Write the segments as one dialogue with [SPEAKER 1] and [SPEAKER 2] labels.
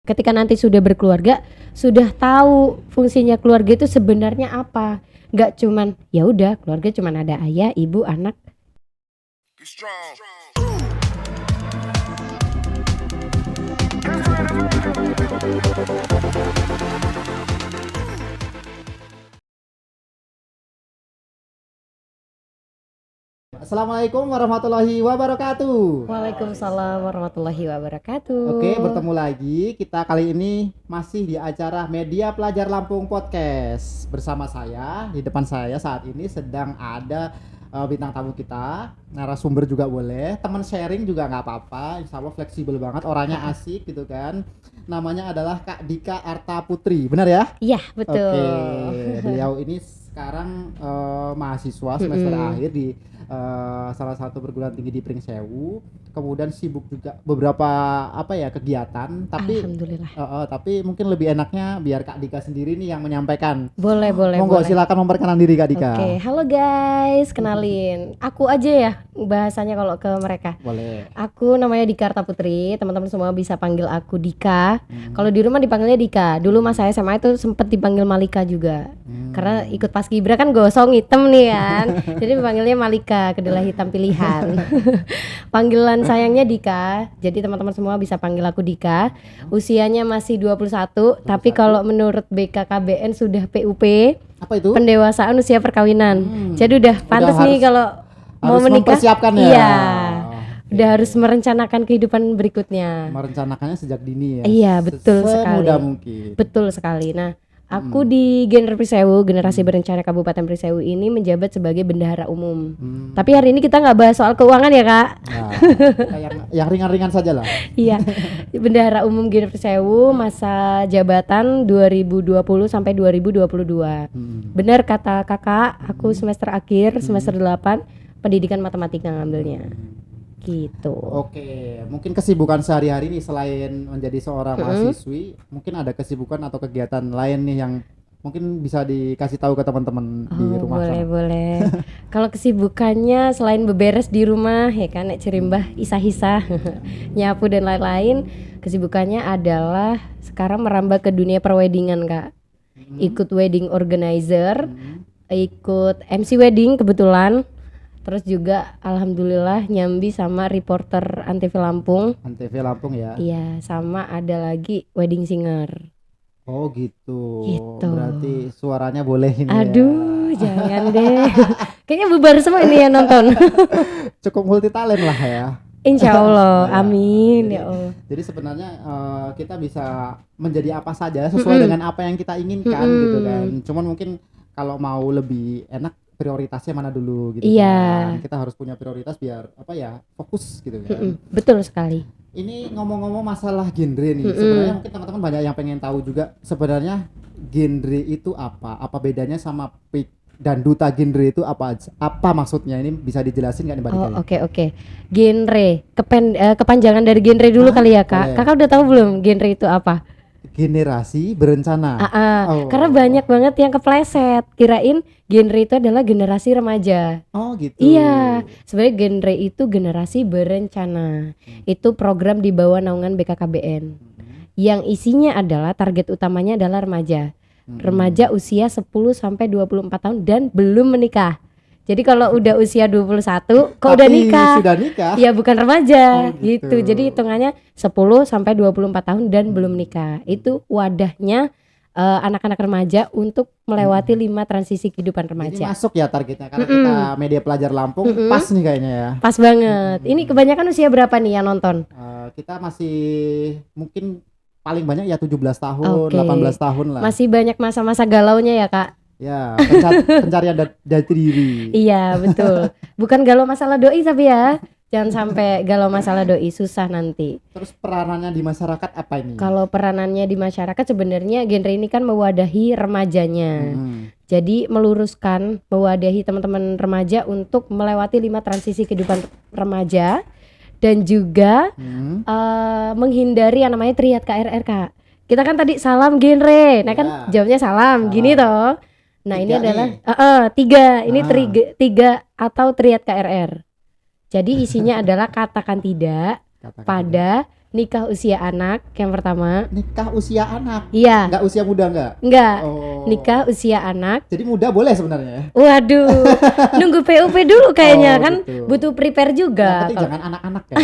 [SPEAKER 1] Ketika nanti sudah berkeluarga, sudah tahu fungsinya keluarga itu sebenarnya apa. Nggak cuman ya udah keluarga cuman ada ayah, ibu, anak.
[SPEAKER 2] Assalamualaikum warahmatullahi wabarakatuh.
[SPEAKER 1] Waalaikumsalam warahmatullahi wabarakatuh.
[SPEAKER 2] Oke, bertemu lagi. Kita kali ini masih di acara Media Pelajar Lampung Podcast. Bersama saya, di depan saya saat ini sedang ada bintang tamu kita, narasumber juga boleh, teman sharing juga nggak apa-apa. Insya Allah fleksibel banget, orangnya asik gitu kan. Namanya adalah Kak Dika Arta Putri, benar ya?
[SPEAKER 1] Iya, betul.
[SPEAKER 2] Oke, beliau ini sekarang mahasiswa semester akhir di salah satu perguruan tinggi di Pringsewu, kemudian sibuk juga beberapa kegiatan, tapi
[SPEAKER 1] Alhamdulillah.
[SPEAKER 2] tapi mungkin lebih enaknya biar Kak Dika sendiri nih yang menyampaikan.
[SPEAKER 1] Boleh.
[SPEAKER 2] Monggo silakan memperkenalkan diri Kak Dika.
[SPEAKER 1] Oke, halo guys, kenalin. Aku aja ya bahasanya kalau ke mereka.
[SPEAKER 2] Boleh.
[SPEAKER 1] Aku namanya Dika Arta Putri, teman-teman semua bisa panggil aku Dika. Kalau di rumah dipanggilnya Dika. Dulu mas saya SMA itu sempet dipanggil Malika juga. Karena ikut Paskibra kan gosong hitam nih kan. Jadi dipanggilnya Malika, kedelai hitam pilihan. Panggilan sayangnya Dika. Jadi teman-teman semua bisa panggil aku Dika. Usianya masih 21, tapi kalau menurut BKKBN sudah PUP.
[SPEAKER 2] Apa itu?
[SPEAKER 1] Pendewasaan usia perkawinan. Jadi udah pantas nih kalau mau
[SPEAKER 2] harus
[SPEAKER 1] menikah.
[SPEAKER 2] Mempersiapkan ya.
[SPEAKER 1] Iya. Udah harus merencanakan kehidupan berikutnya.
[SPEAKER 2] Merencanakannya sejak dini ya.
[SPEAKER 1] Iya, betul sekali.
[SPEAKER 2] Semudah mungkin.
[SPEAKER 1] Betul sekali. Nah, aku di Genre Pringsewu, Generasi Berencana Kabupaten Pringsewu ini menjabat sebagai bendahara umum. Tapi hari ini kita nggak bahas soal keuangan ya, Kak.
[SPEAKER 2] Nah, yang ringan-ringan saja lah.
[SPEAKER 1] Iya. Bendahara umum Genre Pringsewu masa jabatan 2020 sampai 2022. Benar kata Kakak, aku semester akhir, semester 8, pendidikan matematika ngambilnya. Gitu.
[SPEAKER 2] Oke, mungkin kesibukan sehari-hari nih selain menjadi seorang mahasiswi, mungkin ada kesibukan atau kegiatan lain nih yang mungkin bisa dikasih tahu ke teman-teman di rumah.
[SPEAKER 1] Boleh. Kalau kesibukannya selain beberes di rumah ya kan, nek cerimbah isah-isah, nyapu dan lain-lain, kesibukannya adalah sekarang merambah ke dunia perweddingan, Kak. Ikut wedding organizer, ikut MC wedding kebetulan. Terus juga alhamdulillah nyambi sama reporter Antv Lampung.
[SPEAKER 2] Antv Lampung ya.
[SPEAKER 1] Iya, sama ada lagi wedding singer.
[SPEAKER 2] Oh gitu.
[SPEAKER 1] Gitu.
[SPEAKER 2] Berarti suaranya boleh ini.
[SPEAKER 1] Aduh, jangan deh. Kayaknya bubar semua ini yang nonton.
[SPEAKER 2] Cukup multi talent lah ya.
[SPEAKER 1] Insya Allah, amin ya Allah.
[SPEAKER 2] Jadi sebenarnya kita bisa menjadi apa saja sesuai dengan apa yang kita inginkan gitu kan. Cuman mungkin kalau mau lebih enak prioritasnya mana dulu gitu kan. Kita harus punya prioritas biar fokus gitu kan.
[SPEAKER 1] Betul sekali.
[SPEAKER 2] Ini ngomong-ngomong masalah genre nih, sebenarnya mungkin teman-teman banyak yang pengen tahu juga sebenarnya genre itu apa bedanya sama peak dan duta genre itu apa maksudnya, ini bisa dijelasin nggak nih Mbak Dika?
[SPEAKER 1] Oke. Genre, kepanjangan dari genre dulu kali ya Kak. Kakak udah tahu belum genre itu apa?
[SPEAKER 2] Generasi berencana.
[SPEAKER 1] Karena banyak banget yang kepleset, kirain genre itu adalah generasi remaja.
[SPEAKER 2] Oh gitu.
[SPEAKER 1] Iya, sebenarnya genre itu generasi berencana. Itu program di bawah naungan BKKBN. Yang isinya adalah target utamanya adalah remaja. Remaja usia 10 sampai 24 tahun dan belum menikah. Jadi kalau udah usia 21 kok udah nikah?
[SPEAKER 2] Sudah nikah?
[SPEAKER 1] Ya bukan remaja
[SPEAKER 2] gitu.
[SPEAKER 1] Jadi hitungannya 10 sampai 24 tahun dan belum nikah. Itu wadahnya anak-anak remaja untuk melewati 5 transisi kehidupan remaja.
[SPEAKER 2] Ini masuk ya targetnya karena kita Media Pelajar Lampung pas nih kayaknya ya.
[SPEAKER 1] Pas banget. Ini kebanyakan usia berapa nih yang nonton?
[SPEAKER 2] Kita masih mungkin paling banyak ya 17 tahun, 18 tahun lah.
[SPEAKER 1] Masih banyak masa-masa galaunya ya Kak?
[SPEAKER 2] Ya, pencarian jati diri.
[SPEAKER 1] Iya betul. Bukan galau masalah doi tapi ya, jangan sampai galau masalah doi, susah nanti.
[SPEAKER 2] Terus peranannya di masyarakat apa ini?
[SPEAKER 1] Kalau peranannya di masyarakat sebenarnya genre ini kan mewadahi remajanya. Jadi meluruskan, mewadahi teman-teman remaja untuk melewati 5 transisi kehidupan remaja. Dan juga menghindari yang namanya triad KRR Kak. Kita kan tadi salam genre, nah kan jawabnya salam gini toh. Nah ini adalah 3, ini 3 atau triad KRR. Jadi isinya adalah katakan tidak pada nikah usia anak yang pertama.
[SPEAKER 2] Nikah usia anak.
[SPEAKER 1] Iya.
[SPEAKER 2] Enggak usia muda enggak?
[SPEAKER 1] Enggak.
[SPEAKER 2] Oh.
[SPEAKER 1] Nikah usia anak.
[SPEAKER 2] Jadi muda boleh sebenarnya ya?
[SPEAKER 1] Waduh, nunggu PUP dulu kayaknya kan,
[SPEAKER 2] gitu.
[SPEAKER 1] butuh prepare juga.
[SPEAKER 2] Yang penting jangan anak-anak ya.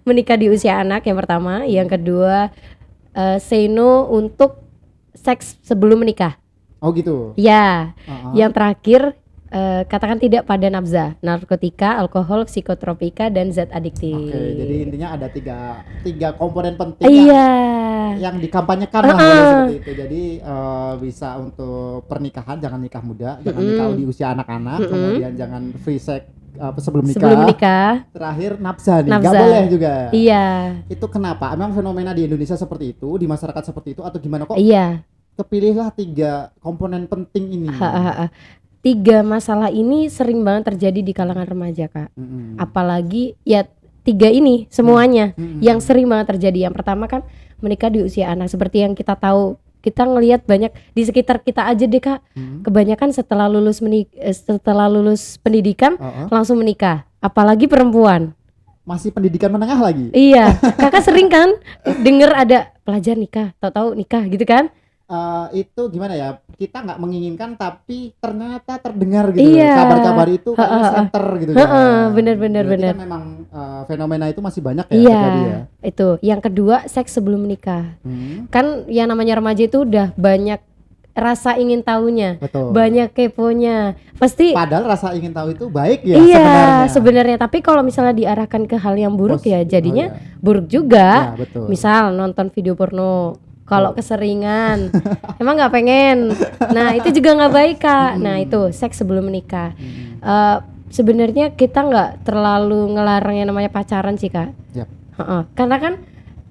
[SPEAKER 1] Menikah di usia anak yang pertama, yang kedua say no untuk seks sebelum menikah.
[SPEAKER 2] Oh gitu.
[SPEAKER 1] Ya,
[SPEAKER 2] Uh-huh.
[SPEAKER 1] yang terakhir katakan tidak pada nafza, narkotika, alkohol, psikotropika dan zat adiktif.
[SPEAKER 2] Oke, jadi intinya ada tiga komponen penting
[SPEAKER 1] Iya.
[SPEAKER 2] yang dikampanyekan lah boleh seperti itu. Jadi bisa untuk pernikahan jangan nikah muda, jangan nikah di usia anak-anak, kemudian jangan free sex sebelum nikah.
[SPEAKER 1] Sebelum nikah.
[SPEAKER 2] Terakhir nafsa nih, nggak
[SPEAKER 1] Nafza.
[SPEAKER 2] boleh juga.
[SPEAKER 1] Iya.
[SPEAKER 2] Itu kenapa? Emang fenomena di Indonesia seperti itu, di masyarakat seperti itu atau gimana kok?
[SPEAKER 1] Iya.
[SPEAKER 2] Kepilihlah 3 komponen penting ini.
[SPEAKER 1] Tiga masalah ini sering banget terjadi di kalangan remaja, Kak. Apalagi ya 3 ini semuanya yang sering banget terjadi. Yang pertama kan menikah di usia anak, seperti yang kita tahu, kita ngelihat banyak di sekitar kita aja deh, Kak. Kebanyakan setelah lulus pendidikan langsung menikah, apalagi perempuan.
[SPEAKER 2] Masih pendidikan menengah lagi.
[SPEAKER 1] Iya, Kakak sering kan denger ada pelajar nikah, tahu-tahu nikah gitu kan?
[SPEAKER 2] Itu gimana ya, kita nggak menginginkan tapi ternyata terdengar gitu.
[SPEAKER 1] Iya.
[SPEAKER 2] Kabar-kabar itu kayaknya center gitu kan.
[SPEAKER 1] Bener.
[SPEAKER 2] Berarti kan memang fenomena itu masih banyak ya
[SPEAKER 1] Iya,
[SPEAKER 2] terjadi ya.
[SPEAKER 1] itu. Yang kedua, seks sebelum menikah. Kan yang namanya remaja itu udah banyak rasa ingin tahunya,
[SPEAKER 2] Betul.
[SPEAKER 1] banyak keponya. Pasti
[SPEAKER 2] Padahal rasa ingin tahu itu baik ya
[SPEAKER 1] iya sebenarnya. Tapi kalau misalnya diarahkan ke hal yang buruk ya jadinya buruk juga.
[SPEAKER 2] Ya, betul.
[SPEAKER 1] Misal nonton video porno. Kalau keseringan, emang nggak pengen. Nah itu juga nggak baik, Kak. Nah itu seks sebelum menikah. Sebenarnya kita nggak terlalu ngelarang yang namanya pacaran sih, Kak.
[SPEAKER 2] Yap.
[SPEAKER 1] Karena kan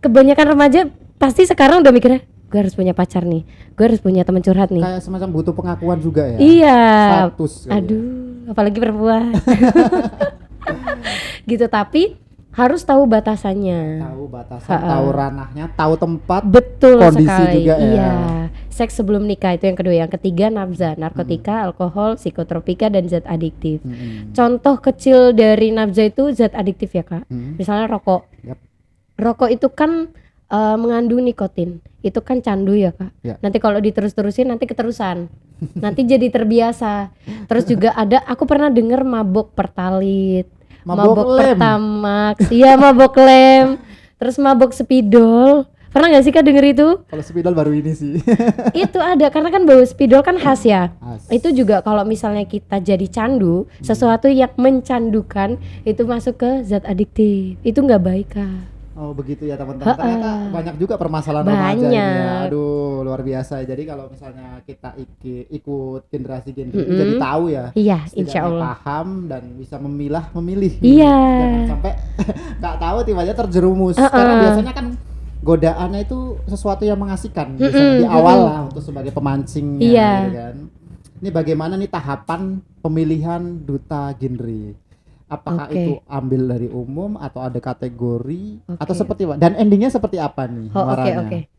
[SPEAKER 1] kebanyakan remaja pasti sekarang udah mikirnya, gue harus punya pacar nih, gue harus punya teman curhat nih.
[SPEAKER 2] Kayak semacam butuh pengakuan juga ya.
[SPEAKER 1] Iya.
[SPEAKER 2] Status.
[SPEAKER 1] Aduh, apalagi perempuan. Gitu, tapi harus tahu batasannya.
[SPEAKER 2] Tahu batasan, tahu ranahnya, tahu tempat,
[SPEAKER 1] betul
[SPEAKER 2] kondisi
[SPEAKER 1] sekali.
[SPEAKER 2] juga ya.
[SPEAKER 1] Iya. Seks sebelum nikah itu yang kedua. Yang ketiga nafza, narkotika, alkohol, psikotropika dan zat adiktif. Contoh kecil dari nafza itu zat adiktif ya, Kak. Misalnya rokok.
[SPEAKER 2] Yap.
[SPEAKER 1] Rokok itu kan mengandung nikotin. Itu kan candu ya, Kak.
[SPEAKER 2] Ya.
[SPEAKER 1] Nanti kalau diterus-terusin nanti keterusan. Nanti jadi terbiasa. Terus juga ada, aku pernah dengar mabok pertalit. Mabok
[SPEAKER 2] lem.
[SPEAKER 1] Pertamax, iya mabok lem, terus mabok spidol. Pernah nggak sih, Kak, denger itu?
[SPEAKER 2] Kalau spidol baru ini sih.
[SPEAKER 1] Itu ada, karena kan bau spidol kan khas ya.
[SPEAKER 2] Khas.
[SPEAKER 1] Itu juga kalau misalnya kita jadi candu, sesuatu yang mencandukan itu masuk ke zat adiktif. Itu nggak baik, Kak.
[SPEAKER 2] Oh begitu ya teman-teman. Ternyata banyak juga permasalahan remaja ini ya. Aduh luar biasa. Jadi kalau misalnya kita ikut generasi jadi tahu ya.
[SPEAKER 1] Iya,
[SPEAKER 2] setidaknya
[SPEAKER 1] insya Allah.
[SPEAKER 2] paham dan bisa memilih.
[SPEAKER 1] Iya.
[SPEAKER 2] Jangan sampai nggak tahu tiba-tiba terjerumus. Karena biasanya kan godaannya itu sesuatu yang mengasihkan. Biasanya di awal lah untuk sebagai pemancingnya.
[SPEAKER 1] Iya.
[SPEAKER 2] Gitu kan. Ini bagaimana nih tahapan pemilihan duta genre? Apakah itu ambil dari umum atau ada kategori atau seperti apa? Dan endingnya seperti apa nih?
[SPEAKER 1] Oke.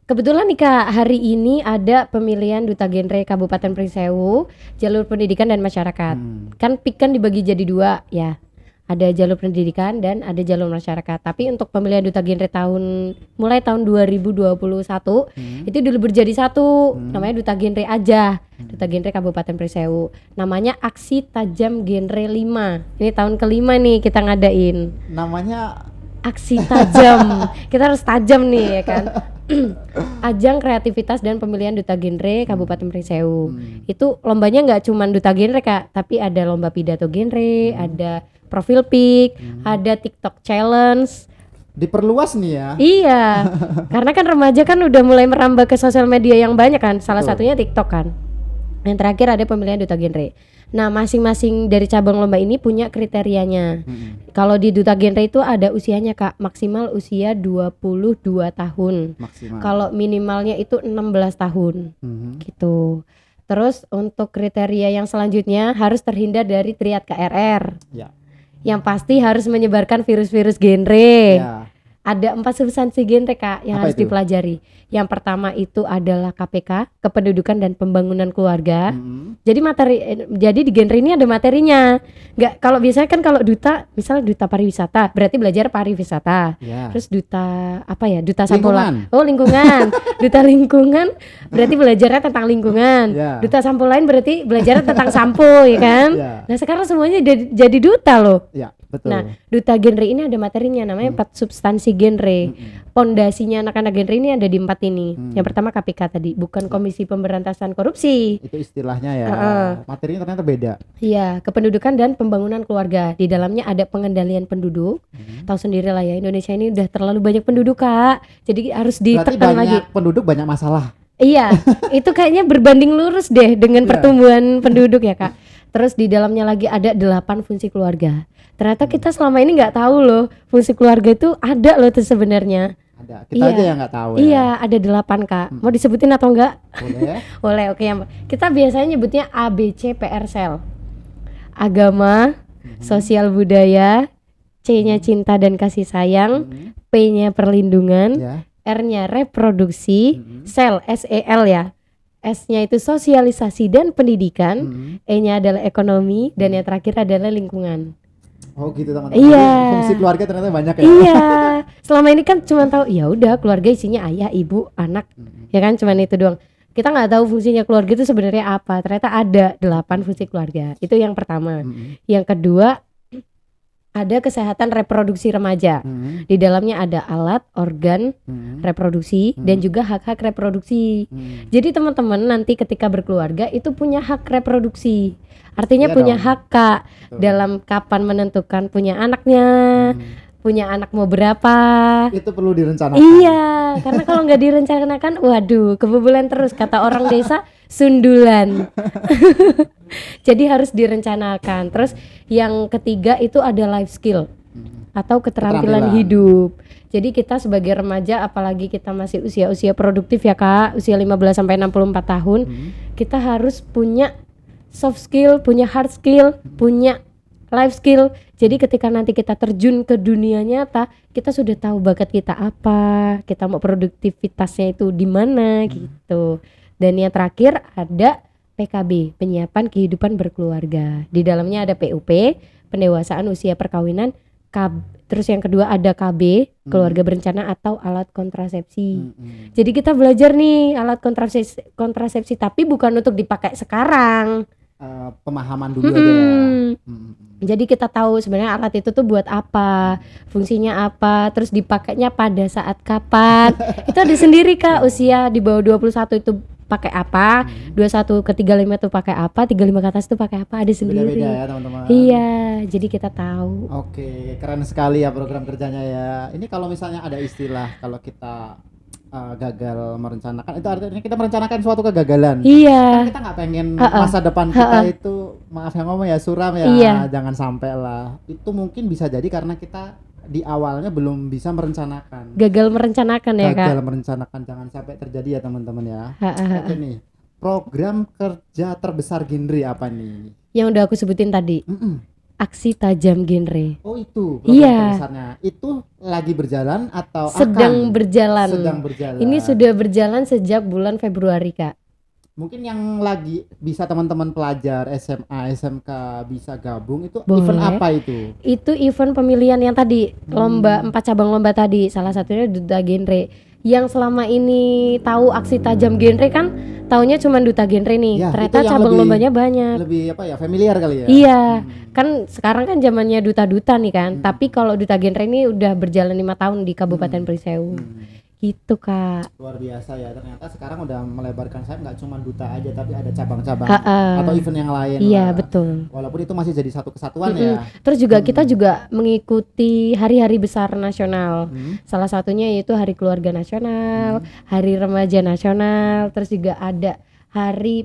[SPEAKER 1] Kebetulan nih, Kak, hari ini ada pemilihan duta genre Kabupaten Pringsewu, jalur pendidikan dan masyarakat. Kan PIK kan dibagi jadi 2 ya. Ada jalur pendidikan dan ada jalur masyarakat. Tapi untuk pemilihan duta genre mulai tahun 2021 itu dulu jadi 1. Namanya duta genre aja. Duta genre Kabupaten Pringsewu. Namanya Aksi Tajam Genre 5. Ini tahun kelima nih kita ngadain.
[SPEAKER 2] Namanya
[SPEAKER 1] Aksi tajam. Kita harus tajam nih ya kan. Ajang kreativitas dan pemilihan duta genre Kabupaten Pringsewu. Itu lombanya nggak cuma duta genre, Kak, tapi ada lomba pidato genre, ada profil pic, ada TikTok challenge.
[SPEAKER 2] diperluas nih ya.
[SPEAKER 1] Iya. Karena kan remaja kan udah mulai merambah ke sosial media yang banyak kan. Salah satunya TikTok kan. Yang terakhir ada pemilihan duta genre. Nah, masing-masing dari cabang lomba ini punya kriterianya. Kalau di duta genre itu ada usianya, Kak. Maksimal usia 22 tahun.
[SPEAKER 2] Maksimal.
[SPEAKER 1] Kalau minimalnya itu 16 tahun. Gitu. Terus untuk kriteria yang selanjutnya harus terhindar dari triad KRR.
[SPEAKER 2] Ya.
[SPEAKER 1] Yang pasti harus menyebarkan virus-virus genre.
[SPEAKER 2] Ya.
[SPEAKER 1] Ada 4 substansi genre Kak yang
[SPEAKER 2] Apa
[SPEAKER 1] harus
[SPEAKER 2] itu?
[SPEAKER 1] dipelajari. Yang pertama itu adalah KPK, Kependudukan dan Pembangunan Keluarga.
[SPEAKER 2] Mm-mm.
[SPEAKER 1] Jadi di genre ini ada materinya. Nggak, kalau biasanya kan kalau duta, misalnya duta pariwisata, berarti belajar pariwisata.
[SPEAKER 2] Ya.
[SPEAKER 1] Terus duta apa ya? Duta Sampolai.
[SPEAKER 2] Lingkungan.
[SPEAKER 1] Oh, lingkungan. Duta lingkungan berarti belajarnya tentang lingkungan.
[SPEAKER 2] Ya.
[SPEAKER 1] Duta sampo lain berarti belajarnya tentang sampo, ya kan?
[SPEAKER 2] Ya.
[SPEAKER 1] Nah, sekarang semuanya jadi duta loh.
[SPEAKER 2] Ya, betul.
[SPEAKER 1] Nah, duta genre ini ada materinya namanya 4 substansi genre. Pondasinya anak-anak genre ini ada di 4 ini. Yang pertama KPK tadi, bukan Komisi Pemberantasan Korupsi.
[SPEAKER 2] Itu istilahnya ya. Materinya ternyata beda.
[SPEAKER 1] Iya, kependudukan dan pembangunan keluarga. Di dalamnya ada pengendalian penduduk. Tahu sendiri lah ya, Indonesia ini udah terlalu banyak penduduk, Kak. Jadi harus
[SPEAKER 2] Berarti
[SPEAKER 1] ditekan
[SPEAKER 2] banyak
[SPEAKER 1] lagi.
[SPEAKER 2] penduduk banyak masalah.
[SPEAKER 1] Iya, itu kayaknya berbanding lurus deh dengan
[SPEAKER 2] Iya.
[SPEAKER 1] pertumbuhan penduduk ya Kak. Terus di dalamnya lagi ada 8 fungsi keluarga. Ternyata kita selama ini nggak tahu loh fungsi keluarga itu ada loh tuh sebenarnya.
[SPEAKER 2] Ada. Kita
[SPEAKER 1] Iya.
[SPEAKER 2] aja yang nggak tahu ya.
[SPEAKER 1] Iya, ada 8 Kak. Mau disebutin atau enggak?
[SPEAKER 2] Boleh.
[SPEAKER 1] Boleh, oke. Kita biasanya nyebutnya ABC PRSL. Agama, sosial budaya, C-nya cinta dan kasih sayang, P-nya perlindungan,
[SPEAKER 2] Ya.
[SPEAKER 1] R-nya reproduksi, sel SEL ya. S-nya itu sosialisasi dan pendidikan, E-nya adalah ekonomi, dan yang terakhir adalah lingkungan.
[SPEAKER 2] Oh gitu teman-teman.
[SPEAKER 1] Iya.
[SPEAKER 2] Jadi fungsi keluarga ternyata banyak ya.
[SPEAKER 1] Iya. Selama ini kan cuma tahu ya udah keluarga isinya ayah, ibu, anak. Ya kan cuma itu doang. Kita nggak tahu fungsinya keluarga itu sebenarnya apa. Ternyata ada 8 fungsi keluarga. Itu yang pertama. Yang kedua ada kesehatan reproduksi remaja. Di dalamnya ada alat, organ reproduksi dan juga hak-hak reproduksi. Jadi teman-teman nanti ketika berkeluarga itu punya hak reproduksi. Artinya
[SPEAKER 2] Iya
[SPEAKER 1] punya
[SPEAKER 2] dong.
[SPEAKER 1] hak Kak
[SPEAKER 2] Betul.
[SPEAKER 1] dalam kapan menentukan punya anaknya, punya anak mau berapa.
[SPEAKER 2] Itu perlu direncanakan.
[SPEAKER 1] Iya, karena kalau nggak direncanakan, waduh, kebobolan terus kata orang desa sundulan. Jadi harus direncanakan. Terus yang ketiga itu ada life skill atau keterampilan hidup. Jadi kita sebagai remaja, apalagi kita masih usia-usia produktif ya Kak, usia 15 sampai 64 tahun, kita harus punya soft skill, punya hard skill, punya life skill. Jadi ketika nanti kita terjun ke dunia nyata, kita sudah tahu bakat kita apa, kita mau produktivitasnya itu di mana gitu. Dan yang terakhir ada PKB, penyiapan kehidupan berkeluarga. Di dalamnya ada PUP, pendewasaan usia perkawinan, terus yang kedua ada KB, keluarga berencana atau alat kontrasepsi. Jadi kita belajar nih alat kontrasepsi tapi bukan untuk dipakai sekarang.
[SPEAKER 2] Pemahaman dulu aja ya.
[SPEAKER 1] Jadi kita tahu sebenarnya alat itu tuh buat apa, fungsinya apa, terus dipakainya pada saat kapan. Itu ada sendiri Kak, usia di bawah 21 itu pakai apa, 21 ke 35 tuh pakai apa, 35 ke atas tuh pakai apa, ada sendiri.
[SPEAKER 2] Beda-beda ya teman-teman.
[SPEAKER 1] Iya, jadi kita tahu.
[SPEAKER 2] Oke, keren sekali ya program kerjanya ya. Ini kalau misalnya ada istilah kalau kita gagal merencanakan, itu artinya kita merencanakan suatu kegagalan.
[SPEAKER 1] Iya.
[SPEAKER 2] Kan kita nggak pengen masa depan kita itu, maaf yang ngomong ya, suram ya.
[SPEAKER 1] Iya.
[SPEAKER 2] Jangan sampai lah. Itu mungkin bisa jadi karena kita di awalnya belum bisa merencanakan.
[SPEAKER 1] Gagal merencanakan ya Kak.
[SPEAKER 2] Gagal merencanakan, jangan sampai terjadi ya teman-teman ya. Oke nih, program kerja terbesar genre apa nih?
[SPEAKER 1] Yang udah aku sebutin tadi, aksi tajam genre.
[SPEAKER 2] Oh itu program
[SPEAKER 1] Iya.
[SPEAKER 2] terbesarnya. Itu lagi berjalan atau
[SPEAKER 1] Sedang
[SPEAKER 2] akan?
[SPEAKER 1] berjalan.
[SPEAKER 2] Sedang berjalan.
[SPEAKER 1] Ini sudah berjalan sejak bulan Februari Kak.
[SPEAKER 2] Mungkin yang lagi bisa teman-teman pelajar SMA, SMK bisa gabung itu
[SPEAKER 1] Boleh.
[SPEAKER 2] event apa itu?
[SPEAKER 1] Itu event pemilihan yang tadi, lomba 4 cabang lomba tadi, salah satunya duta genre. Yang selama ini tahu aksi tajam genre kan taunya cuma duta genre nih.
[SPEAKER 2] Ya,
[SPEAKER 1] Ternyata
[SPEAKER 2] itu yang
[SPEAKER 1] cabang
[SPEAKER 2] lebih-
[SPEAKER 1] lombanya banyak.
[SPEAKER 2] Lebih apa ya, familiar kali ya?
[SPEAKER 1] Iya, kan sekarang kan zamannya duta-duta nih kan. Tapi kalau duta genre ini udah berjalan 5 tahun di Kabupaten Prisewu. Gitu Kak.
[SPEAKER 2] Luar biasa ya, ternyata sekarang udah melebarkan sayap, nggak cuma duta aja tapi ada cabang-cabang
[SPEAKER 1] Ha-ha.
[SPEAKER 2] atau event yang lain
[SPEAKER 1] Iya,
[SPEAKER 2] lah.
[SPEAKER 1] betul.
[SPEAKER 2] Walaupun itu masih jadi satu kesatuan ya.
[SPEAKER 1] Terus juga kita juga mengikuti hari-hari besar nasional. Salah satunya yaitu Hari Keluarga Nasional, Hari Remaja Nasional, terus juga ada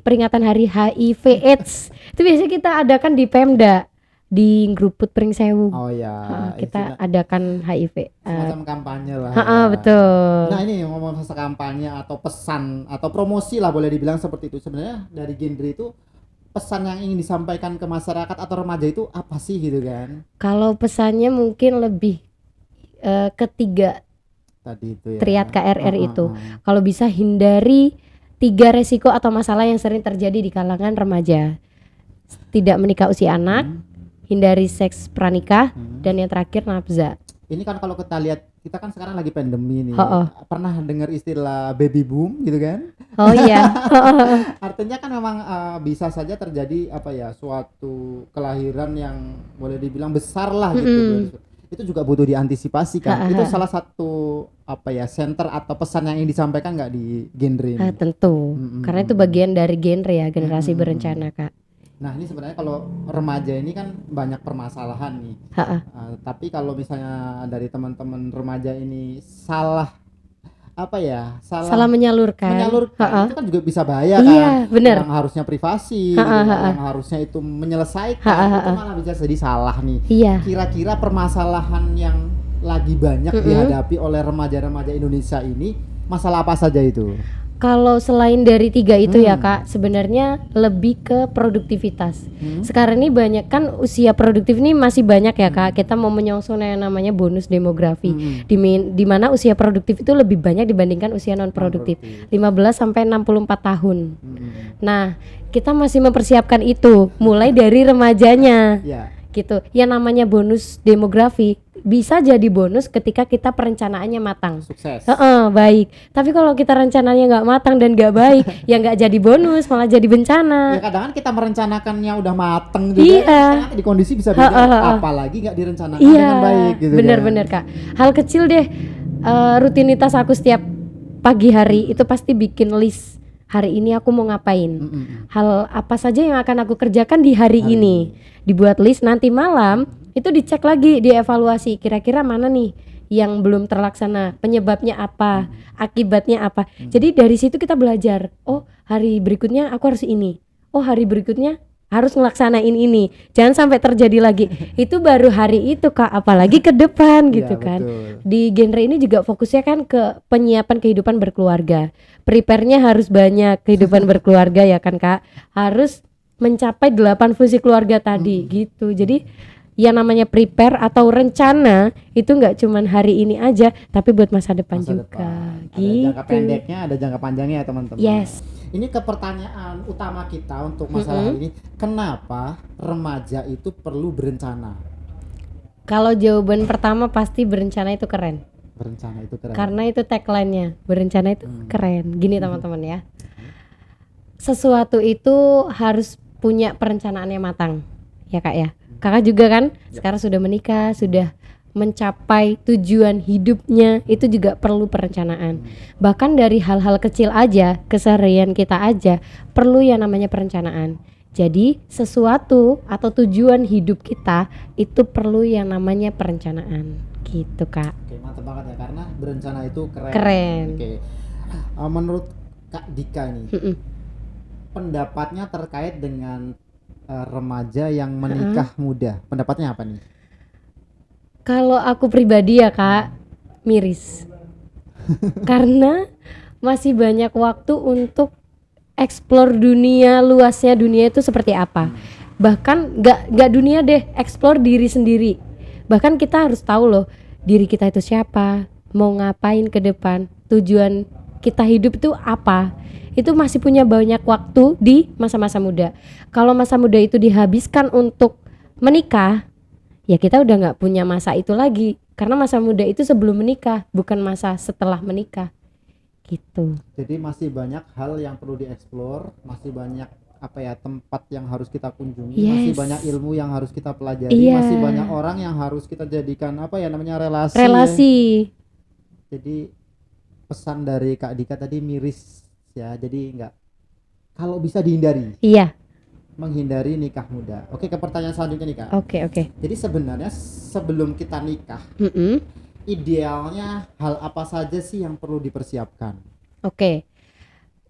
[SPEAKER 1] peringatan Hari HIV/AIDS. Itu biasanya kita adakan di Pemda, di Gruput Pringsewu.
[SPEAKER 2] Oh ya,
[SPEAKER 1] Kita adakan HIV.
[SPEAKER 2] semacam kampanye lah.
[SPEAKER 1] Betul.
[SPEAKER 2] Nah ini ngomong masa kampanye atau pesan atau promosi lah boleh dibilang seperti itu. Sebenarnya dari genre itu pesan yang ingin disampaikan ke masyarakat atau remaja itu apa sih gitu kan?
[SPEAKER 1] Kalau pesannya mungkin lebih
[SPEAKER 2] tadi itu ya.
[SPEAKER 1] triad KRR itu.
[SPEAKER 2] Heeh.
[SPEAKER 1] Kalau bisa hindari 3 resiko atau masalah yang sering terjadi di kalangan remaja. Tidak menikah usia anak, hindari seks pranikah, dan yang terakhir nafza.
[SPEAKER 2] Ini kan kalau kita lihat, kita kan sekarang lagi pandemi nih.
[SPEAKER 1] Oh.
[SPEAKER 2] Pernah dengar istilah baby boom gitu kan?
[SPEAKER 1] Oh iya.
[SPEAKER 2] Artinya kan memang bisa saja terjadi apa ya, suatu kelahiran yang boleh dibilang besar lah gitu. Itu juga butuh diantisipasi kan. Itu salah satu apa ya, center atau pesan yang ingin disampaikan nggak di genre ini?
[SPEAKER 1] Tentu. Karena itu bagian dari genre ya, generasi berencana, Kak.
[SPEAKER 2] Nah, ini sebenarnya kalau remaja ini kan banyak permasalahan nih. Tapi kalau misalnya dari teman-teman remaja ini salah
[SPEAKER 1] menyalurkan,
[SPEAKER 2] itu kan juga bisa bahaya kan.
[SPEAKER 1] Iya, benar.
[SPEAKER 2] Yang harusnya privasi, yang harusnya itu menyelesaikan, itu malah bisa jadi salah nih.
[SPEAKER 1] Iya.
[SPEAKER 2] Kira-kira permasalahan yang lagi banyak dihadapi oleh remaja-remaja Indonesia ini, masalah apa saja itu?
[SPEAKER 1] Kalau selain dari 3 itu ya Kak, sebenarnya lebih ke produktivitas. Sekarang ini banyak kan usia produktif ini masih banyak ya Kak. Kita mau menyongsong yang namanya bonus demografi. Di mana usia produktif itu lebih banyak dibandingkan usia non produktif. 15 sampai 64 tahun. Nah, kita masih mempersiapkan itu mulai dari remajanya. Gitu. Yang namanya bonus demografi bisa jadi bonus ketika kita perencanaannya matang.
[SPEAKER 2] Sukses.
[SPEAKER 1] Baik. Tapi kalau kita rencananya nggak matang dan nggak baik, ya nggak jadi bonus, malah jadi bencana.
[SPEAKER 2] Ya kadang-kadang kita merencanakannya udah mateng juga, nanti di kondisi bisa beda, apalagi nggak direncanakan dengan baik gitu.
[SPEAKER 1] Bener-bener Kak. Hal kecil deh, rutinitas aku setiap pagi hari itu pasti bikin list. Hari ini aku mau ngapain? Hal apa saja yang akan aku kerjakan di hari ini? Dibuat list, nanti malam itu dicek lagi, dievaluasi kira-kira mana nih yang belum terlaksana, penyebabnya apa, akibatnya apa. Jadi dari situ kita belajar, oh hari berikutnya aku harus ini, oh hari berikutnya harus ngelaksanain ini, jangan sampai terjadi lagi. Itu baru hari itu Kak, apalagi ke depan gitu kan. Betul. Di genre ini juga fokusnya kan ke penyiapan kehidupan berkeluarga. Prepare-nya harus banyak kehidupan berkeluarga ya kan Kak. Harus mencapai 8 fungsi keluarga tadi gitu. Jadi yang namanya prepare atau rencana itu nggak cuman hari ini aja, tapi buat masa depan juga.
[SPEAKER 2] Ada jangka pendeknya, ada jangka panjangnya ya teman-teman.
[SPEAKER 1] Yes.
[SPEAKER 2] Ini ke pertanyaan utama kita untuk masalah ini, kenapa remaja itu perlu berencana?
[SPEAKER 1] Kalau jawaban pertama pasti berencana itu keren.
[SPEAKER 2] Berencana itu keren.
[SPEAKER 1] Karena itu tagline-nya, berencana itu keren. Gini teman-teman ya. Sesuatu itu harus punya perencanaannya matang. Ya Kak ya. Kakak juga kan sekarang sudah menikah, sudah mencapai tujuan hidupnya, itu juga perlu perencanaan. Bahkan dari hal-hal kecil aja, keseharian kita aja perlu yang namanya perencanaan. Jadi sesuatu atau tujuan hidup kita itu perlu yang namanya perencanaan gitu Kak.
[SPEAKER 2] Oke, mantap banget ya, karena berencana itu keren.
[SPEAKER 1] Keren.
[SPEAKER 2] Oke. Menurut Kak Dika nih, pendapatnya terkait dengan remaja yang menikah muda, pendapatnya apa nih?
[SPEAKER 1] Kalau aku pribadi ya Kak, miris. Karena masih banyak waktu untuk explore dunia, luasnya dunia itu seperti apa. Bahkan nggak dunia deh, explore diri sendiri. Bahkan kita harus tahu loh, diri kita itu siapa, mau ngapain ke depan, tujuan kita hidup itu apa. Itu masih punya banyak waktu di masa-masa muda. Kalau masa muda itu dihabiskan untuk menikah, ya kita udah nggak punya masa itu lagi. Karena masa muda itu sebelum menikah, bukan masa setelah menikah. Gitu.
[SPEAKER 2] Jadi masih banyak hal yang perlu dieksplor, masih banyak tempat yang harus kita kunjungi, masih banyak ilmu yang harus kita pelajari, masih banyak orang yang harus kita jadikan relasi. Jadi pesan dari Kak Dika tadi miris ya, jadi enggak, kalau bisa dihindari.
[SPEAKER 1] Iya.
[SPEAKER 2] Menghindari nikah muda. Oke, ke pertanyaan selanjutnya nih Kak.
[SPEAKER 1] Oke.
[SPEAKER 2] Jadi sebenarnya sebelum kita nikah, idealnya hal apa saja sih yang perlu dipersiapkan? Oke.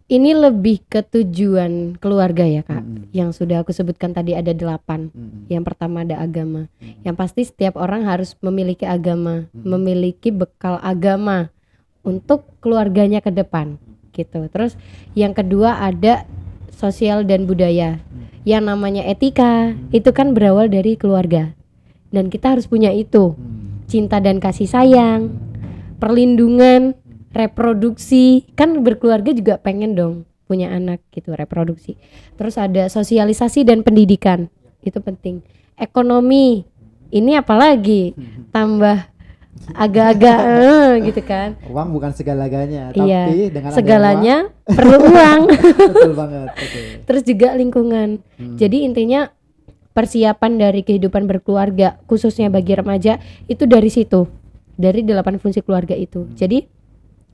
[SPEAKER 1] Ini lebih ke tujuan keluarga ya Kak. Yang sudah aku sebutkan tadi ada 8. Yang pertama ada agama. Yang pasti setiap orang harus memiliki agama, memiliki bekal agama untuk keluarganya ke depan gitu. Terus yang kedua ada sosial dan budaya. Yang namanya etika itu kan berawal dari keluarga. Dan kita harus punya itu. Cinta dan kasih sayang, perlindungan, reproduksi, kan berkeluarga juga pengen dong punya anak gitu, reproduksi. Terus ada sosialisasi dan pendidikan, itu penting. Ekonomi, ini apalagi tambah agak-agak gitu kan.
[SPEAKER 2] Uang bukan segala-galanya,
[SPEAKER 1] Iya,
[SPEAKER 2] tapi dengan adanya
[SPEAKER 1] segalanya perlu uang.
[SPEAKER 2] uang, betul banget. Oke.
[SPEAKER 1] Terus juga lingkungan. Jadi intinya persiapan dari kehidupan berkeluarga khususnya bagi remaja itu dari situ, dari 8 fungsi keluarga itu. Jadi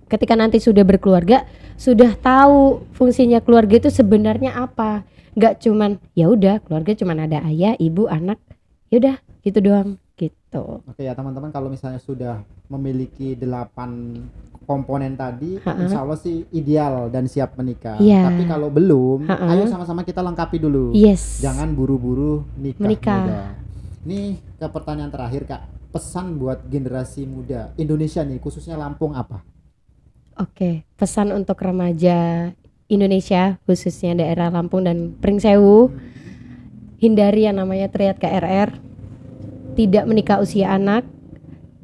[SPEAKER 1] ketika nanti sudah berkeluarga, sudah tahu fungsinya keluarga itu sebenarnya apa. Nggak cuman ya udah keluarga cuman ada ayah, ibu, anak, ya udah gitu doang gitu.
[SPEAKER 2] Oke ya teman-teman, kalau misalnya sudah memiliki 8 komponen tadi,
[SPEAKER 1] Ha-ha.
[SPEAKER 2] insya Allah sih ideal dan siap menikah.
[SPEAKER 1] Iya.
[SPEAKER 2] Tapi kalau belum,
[SPEAKER 1] Ha-ha.
[SPEAKER 2] ayo sama-sama kita lengkapi dulu.
[SPEAKER 1] Yes.
[SPEAKER 2] Jangan buru-buru nikah
[SPEAKER 1] Menikah.
[SPEAKER 2] muda. Ini ke pertanyaan terakhir Kak, pesan buat generasi muda Indonesia nih, khususnya Lampung apa?
[SPEAKER 1] Oke, pesan untuk remaja Indonesia khususnya daerah Lampung dan Pringsewu, hindari yang namanya triad KRR, tidak menikah usia anak,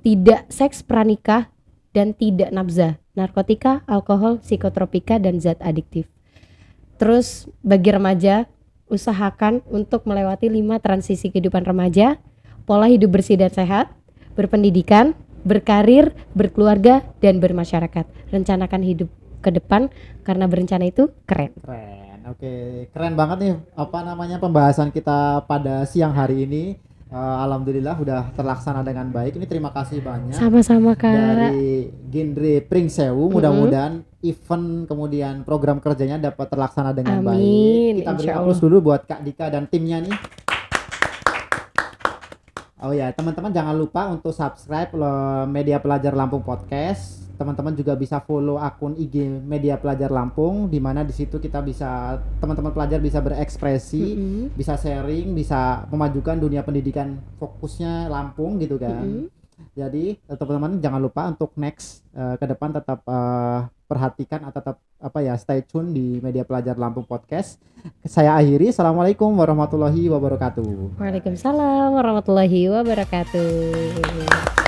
[SPEAKER 1] tidak seks pranikah, dan tidak nafsa, narkotika, alkohol, psikotropika, dan zat adiktif. Terus bagi remaja, usahakan untuk melewati 5 transisi kehidupan remaja, pola hidup bersih dan sehat, berpendidikan, berkarir, berkeluarga, dan bermasyarakat. Rencanakan hidup ke depan karena berencana itu keren.
[SPEAKER 2] Keren, oke, keren banget nih pembahasan kita pada siang hari ini. Alhamdulillah udah terlaksana dengan baik. Ini terima kasih banyak
[SPEAKER 1] Sama-sama Kak.
[SPEAKER 2] dari genre Pringsewu. Mudah-mudahan event kemudian program kerjanya dapat terlaksana dengan
[SPEAKER 1] Amin,
[SPEAKER 2] baik. Kita beri
[SPEAKER 1] insya
[SPEAKER 2] aplaus
[SPEAKER 1] Allah.
[SPEAKER 2] dulu buat Kak Dika dan timnya nih. Oh ya, teman-teman jangan lupa untuk subscribe Media Pelajar Lampung Podcast. Teman-teman juga bisa follow akun IG Media Pelajar Lampung, di mana di situ kita bisa, teman-teman pelajar bisa berekspresi, bisa sharing, bisa memajukan dunia pendidikan fokusnya Lampung gitu kan. Jadi teman-teman jangan lupa untuk next ke depan tetap perhatikan atau tetap stay tune di Media Pelajar Lampung Podcast. Saya akhiri, assalamualaikum warahmatullahi wabarakatuh.
[SPEAKER 1] Waalaikumsalam warahmatullahi wabarakatuh.